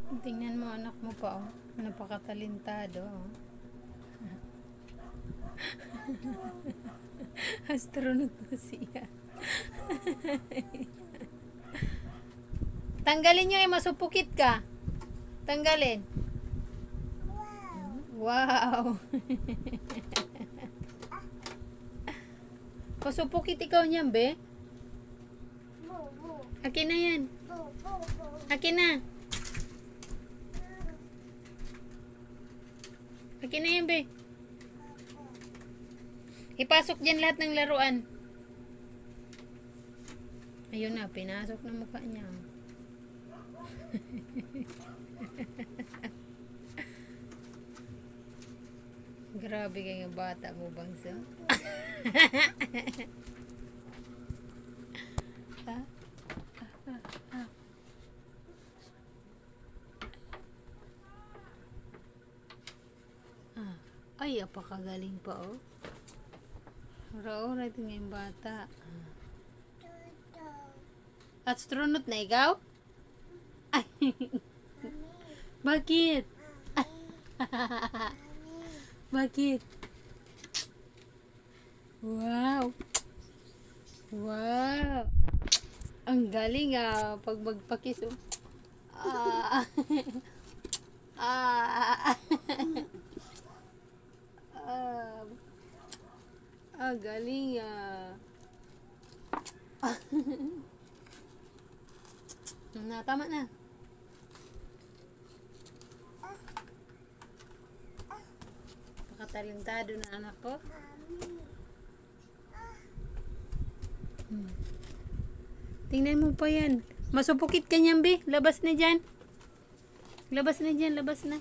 Tingnan mo anak mo pa, oh. Napakatalentado, oh. Astronaut na siya. Tanggalin nyo masupukit ka. Tanggalin. Wow. Pasupukit ikaw niyan, be. Akin na yan. Akin na. Akin na yan, be. Ipasok dyan lahat ng laruan. Ayun na, pinasok na mukha niya. Grabe kayo bata mo, Bangso. Ay, apakagaling pa, oh. Raw, ito nga yung bata. Astronaut na ikaw? Ay. Bakit? Bakit? Wow. Wow. Ang galing, ah. Pag magpakis, oh. Galing, ah. Na, tama na. Pakatalentado na anak ko. Tingnan mo pa yan. Masupukit ka niyan, be. Labas na dyan. Labas na dyan, labas na.